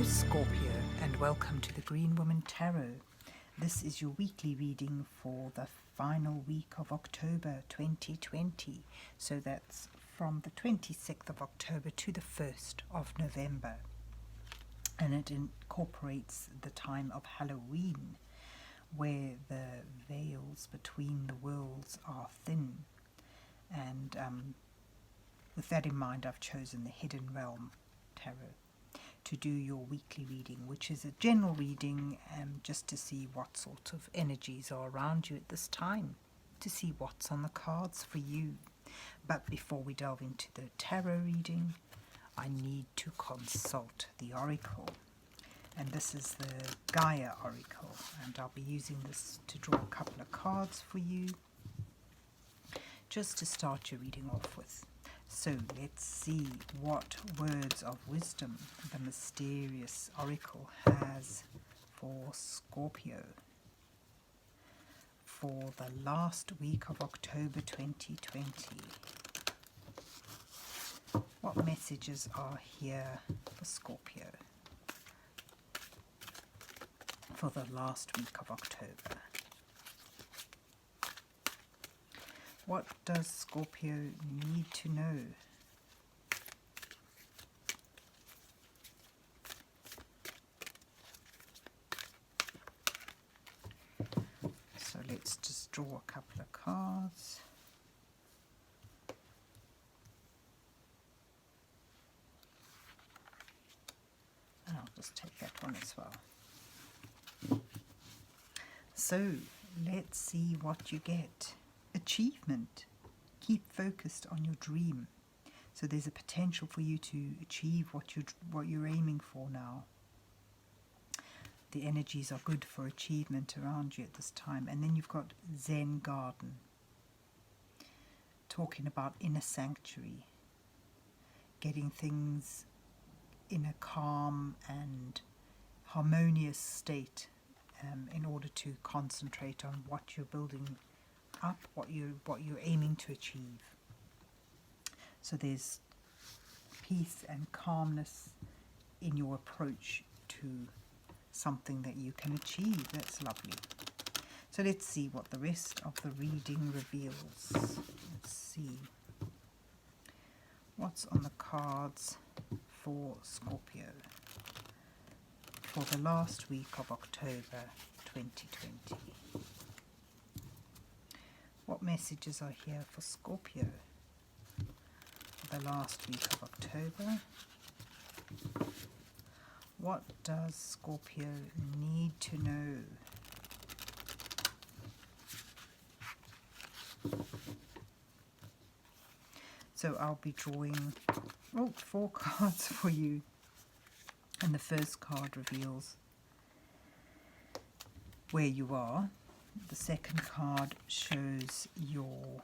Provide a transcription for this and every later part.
Hello Scorpio, and welcome to the Green Woman Tarot. This is your weekly reading for the final week of October 2020. So that's from the 26th of October to the 1st of November. And it incorporates the time of Halloween, where the veils between the worlds are thin. And with that in mind, I've chosen the Hidden Realm Tarot to do your weekly reading, which is a general reading just to see what sort of energies are around you at this time, to see what's on the cards for you. But before we delve into the tarot reading, I need to consult the Oracle. And this is the Gaia Oracle, and I'll be using this to draw a couple of cards for you, just to start your reading off with. So let's see what words of wisdom the mysterious Oracle has for Scorpio for the last week of October 2020. What messages are here for Scorpio for the last week of October? What does Scorpio need to know? So let's just draw a couple of cards. And I'll just take that one as well. So let's see what you get. Achievement. Keep focused on your dream. So there's a potential for you to achieve what you're aiming for now. The energies are good for achievement around you at this time. And then you've got Zen Garden, talking about inner sanctuary, getting things in a calm and harmonious state in order to concentrate on what you're building up, what you're aiming to achieve. So there's peace and calmness in your approach to something that you can achieve. That's lovely. So let's see what the rest of the reading reveals. Let's see what's on the cards for Scorpio for the last week of October 2020. What messages are here for Scorpio for the last week of October? What does Scorpio need to know? So I'll be drawing 4 cards for you. And the first card reveals where you are. The second card shows your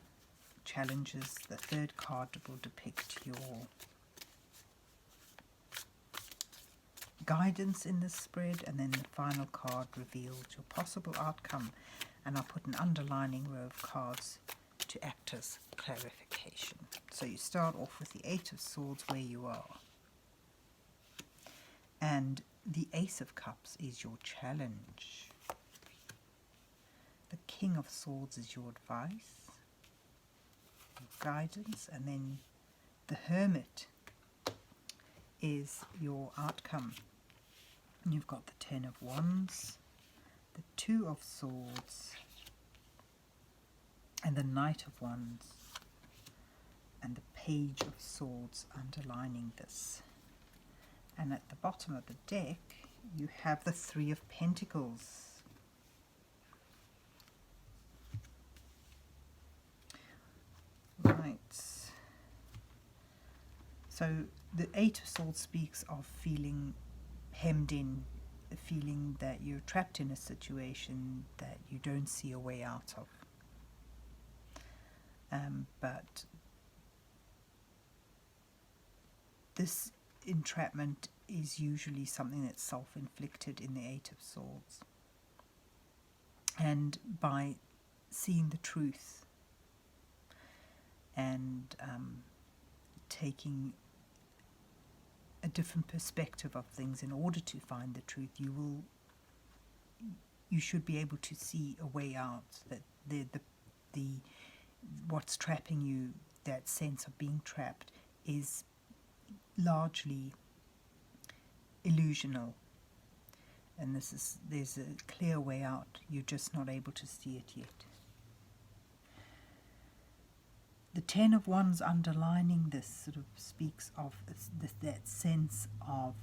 challenges. The third card will depict your guidance in this spread. And then the final card reveals your possible outcome. And I'll put an underlining row of cards to act as clarification. So you start off with the Eight of Swords, where you are. And the Ace of Cups is your challenge. The King of Swords is your advice, your guidance, and then the Hermit is your outcome. And you've got the Ten of Wands, the Two of Swords, and the Knight of Wands, and the Page of Swords underlining this. And at the bottom of the deck, you have the Three of Pentacles. Right. So the Eight of Swords speaks of feeling hemmed in, the feeling that you're trapped in a situation that you don't see a way out of. But this entrapment is usually something that's self-inflicted in the Eight of Swords. And by seeing the truth and taking a different perspective of things in order to find the truth, you should be able to see a way out, that the what's trapping you, that sense of being trapped, is largely illusional, and there's a clear way out. You're just not able to see it yet. The Ten of Wands underlining this sort of speaks of that sense of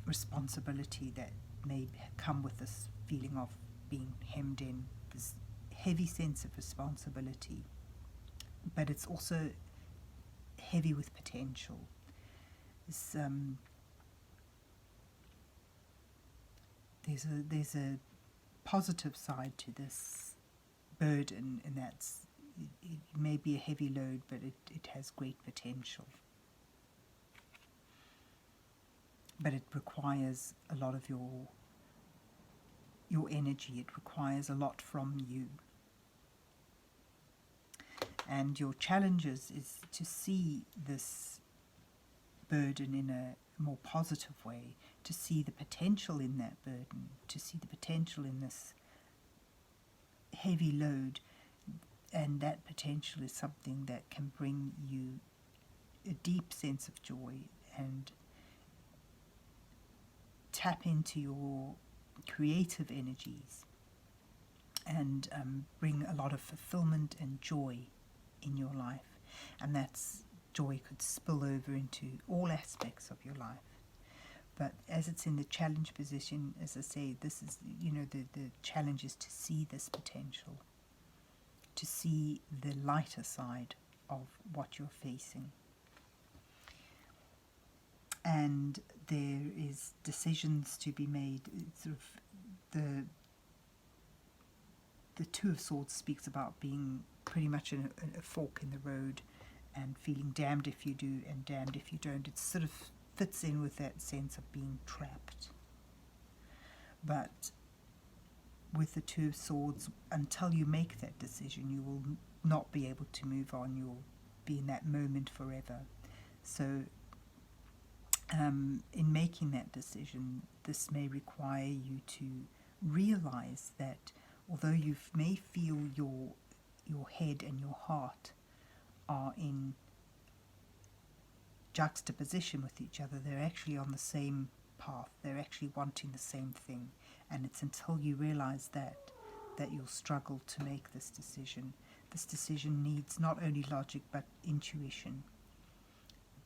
responsibility that may come with this feeling of being hemmed in, this heavy sense of responsibility, but it's also heavy with potential. This, there's a positive side to this burden, and that's it may be a heavy load, but it has great potential. But it requires a lot of your energy. It requires a lot from you. And your challenges is to see this burden in a more positive way, to see the potential in that burden, to see the potential in this heavy load. And that potential is something that can bring you a deep sense of joy and tap into your creative energies and bring a lot of fulfillment and joy in your life. And that's joy could spill over into all aspects of your life. But as it's in the challenge position, as I say, this is, the challenge is to see this potential, to see the lighter side of what you're facing. And there is decisions to be made. It's sort of the Two of Swords speaks about being pretty much a fork in the road and feeling damned if you do and damned if you don't. It sort of fits in with that sense of being trapped. But with the Two of Swords, until you make that decision, you will not be able to move on. You'll be in that moment forever. So in making that decision, this may require you to realize that although you may feel your head and your heart are in juxtaposition with each other, they're actually on the same path. They're actually wanting the same thing. And it's until you realize that you'll struggle to make this decision. This decision needs not only logic but intuition.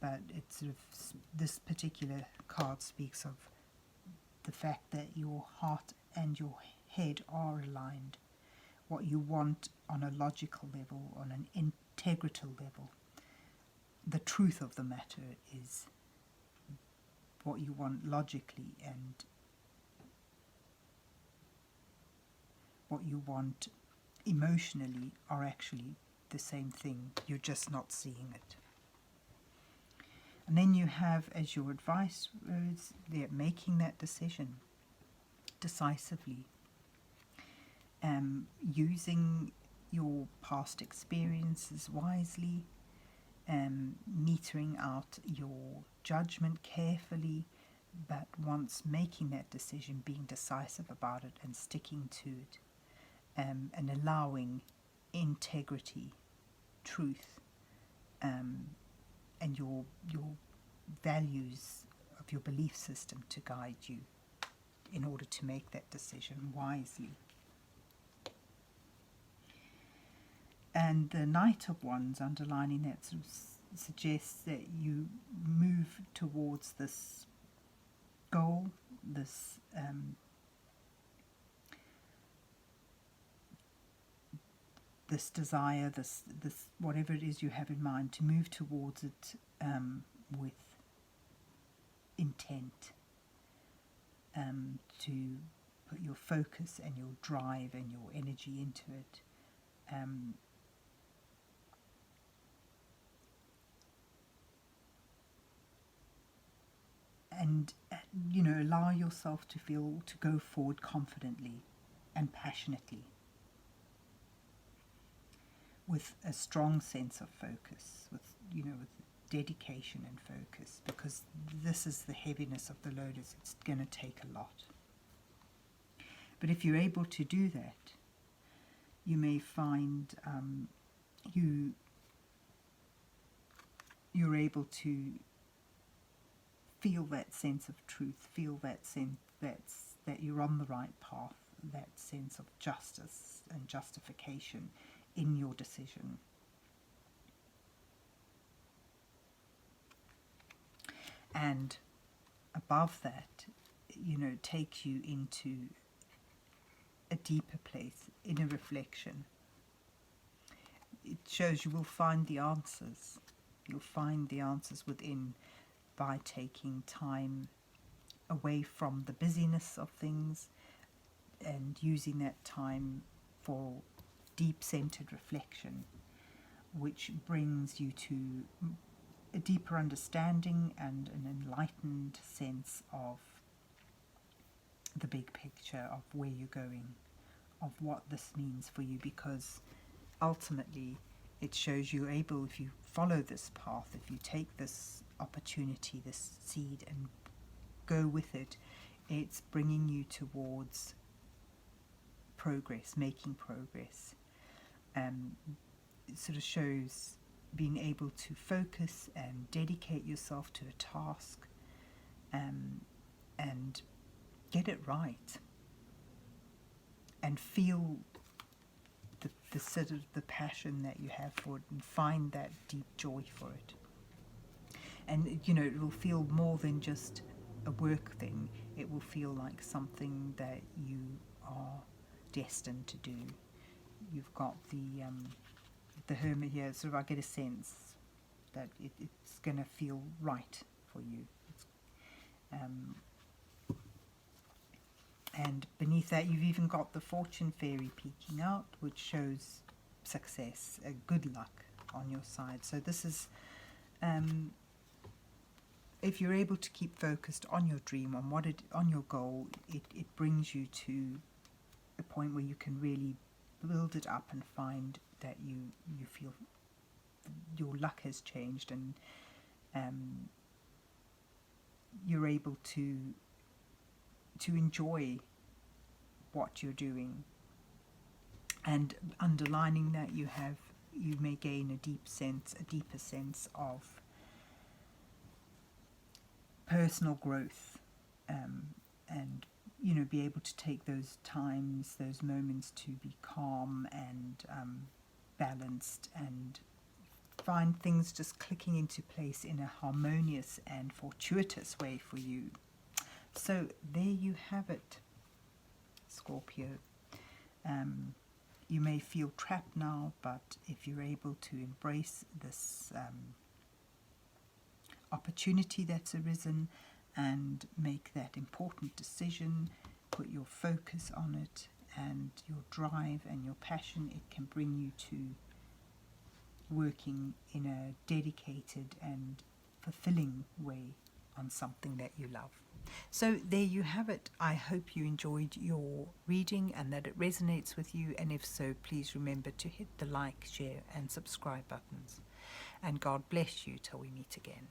But it's sort of, this particular card speaks of the fact that your heart and your head are aligned. What you want on a logical level, on an integral level, the truth of the matter is what you want logically, and what you want emotionally are actually the same thing. You're just not seeing it. And then you have, as your advice words, they're making that decision decisively, using your past experiences wisely, metering out your judgment carefully, but once making that decision, being decisive about it and sticking to it, and allowing integrity, truth, and your values of your belief system to guide you in order to make that decision wisely. And the Knight of Wands underlining that sort of suggests that you move towards this goal, this this desire, this whatever it is you have in mind, to move towards it with intent, to put your focus and your drive and your energy into it. And allow yourself to go forward confidently and passionately, with a strong sense of focus, with dedication and focus, because this is the heaviness of the load. It's going to take a lot. But if you're able to do that, you may find you're able to feel that sense of truth, feel that sense that you're on the right path, that sense of justice and justification in your decision. And above that, takes you into a deeper place, in a reflection. It shows you will find the answers. You'll find the answers within by taking time away from the busyness of things and using that time for deep-centered reflection, which brings you to a deeper understanding and an enlightened sense of the big picture of where you're going, of what this means for you, because ultimately it shows you're able, if you follow this path, if you take this opportunity, this seed, and go with it, it's bringing you towards progress, making progress. It sort of shows being able to focus and dedicate yourself to a task and get it right and feel the sort of the passion that you have for it and find that deep joy for it. And it will feel more than just a work thing. It will feel like something that you are destined to do. You've got the Hermit here, sort of, I get a sense that it's going to feel right for you. And beneath that, you've even got the Fortune Fairy peeking out, which shows success, good luck on your side. So this is, if you're able to keep focused on your dream, on your goal, it brings you to a point where you can really build it up and find that you feel your luck has changed, and you're able to enjoy what you're doing. And underlining that, you may gain a deeper sense of personal growth, and be able to take those times, those moments to be calm and balanced, and find things just clicking into place in a harmonious and fortuitous way for you. So there you have it, Scorpio. You may feel trapped now, but if you're able to embrace this opportunity that's arisen and make that important decision, put your focus on it and your drive and your passion, it can bring you to working in a dedicated and fulfilling way on something that you love. So there you have it. I hope you enjoyed your reading and that it resonates with you, and if so, please remember to hit the like, share and subscribe buttons. And God bless you till we meet again.